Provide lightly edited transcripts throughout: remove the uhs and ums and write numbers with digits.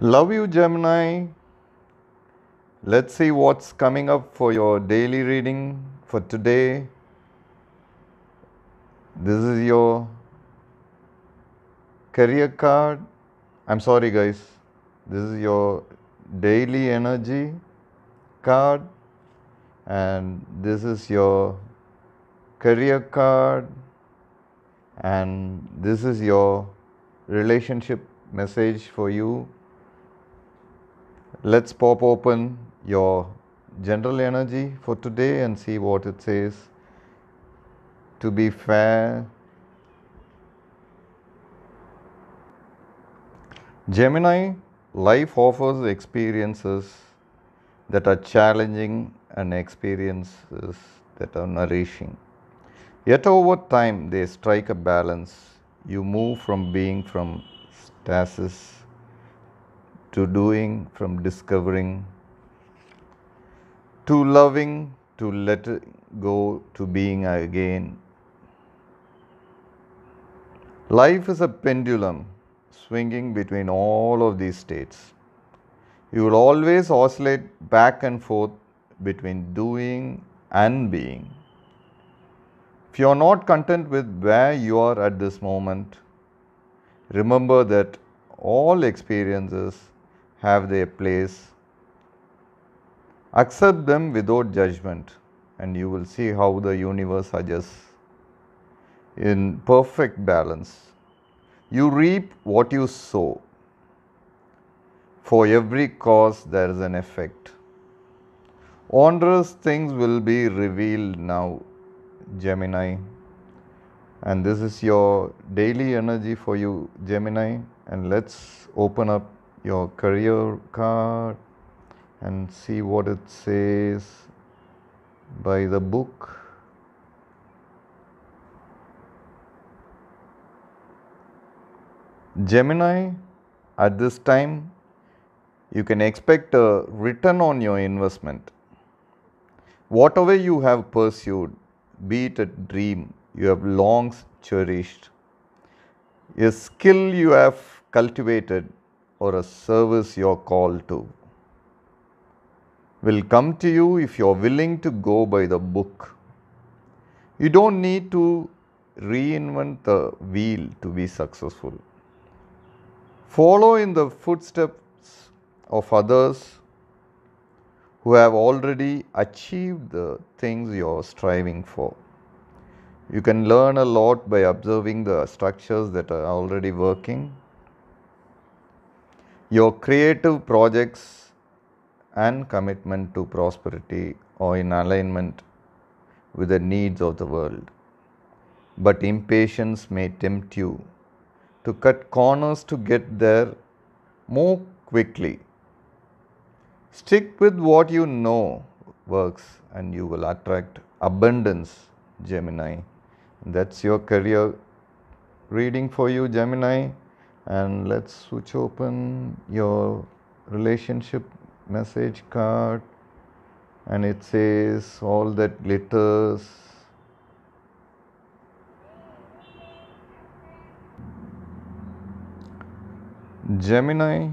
Love you, Gemini. Let's see what's coming up for your daily reading for today. This is your career card. I'm sorry, guys. This is your daily energy card, and this is your career card, and this is your relationship message for you. Let's pop open your general energy for today and see what it says. To be fair, Gemini, life offers experiences that are challenging and experiences that are nourishing. Yet over time, they strike a balance. You move from being from stasis to doing, from discovering to loving, to letting go, to being again. Life is a pendulum swinging between all of these states. You will always oscillate back and forth between doing and being. If you are not content with where you are at this moment, remember that all experiences have their place. Accept them without judgment, and you will see how the universe adjusts in perfect balance. You reap what you sow. For every cause, there is an effect. Wondrous things will be revealed now, Gemini. And this is your daily energy for you, Gemini. And let's open up your career card and see what it says by the book. Gemini, at this time, you can expect a return on your investment. Whatever you have pursued, be it a dream you have long cherished, a skill you have cultivated, or a service you are called to, will come to you if you are willing to go by the book. You don't need to reinvent the wheel to be successful. Follow in the footsteps of others who have already achieved the things you are striving for. You can learn a lot by observing the structures that are already working. Your creative projects and commitment to prosperity are in alignment with the needs of the world. But impatience may tempt you to cut corners to get there more quickly. Stick with what you know works and you will attract abundance, Gemini. That's your career reading for you, Gemini. And let's switch open your relationship message card. And it says, all that glitters. Gemini,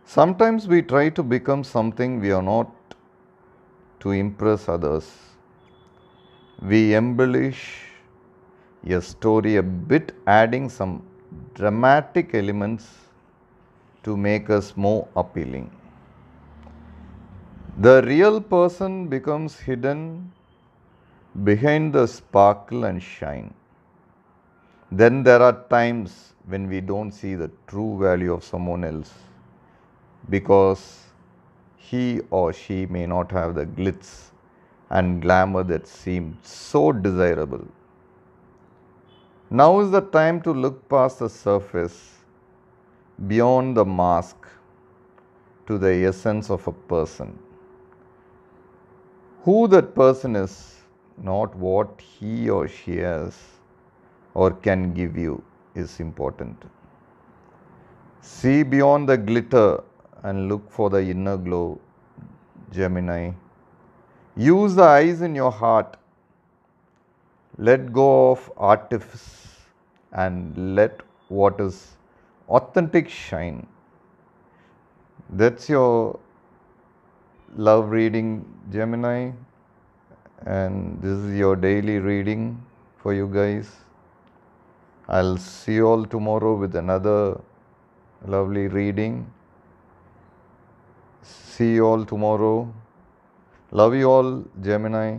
sometimes we try to become something we are not to impress others. We embellish a story a bit, adding some dramatic elements to make us more appealing. The real person becomes hidden behind the sparkle and shine. Then there are times when we don't see the true value of someone else because he or she may not have the glitz and glamour that seem so desirable. Now is the time to look past the surface, beyond the mask, to the essence of a person. Who that person is, not what he or she has or can give you, is important. See beyond the glitter and look for the inner glow, Gemini. Use the eyes in your heart. Let go of artifice and let what is authentic shine. That's your love reading, Gemini, and this is your daily reading for you guys. I'll see you all tomorrow with another lovely reading. See you all tomorrow. Love you all, Gemini.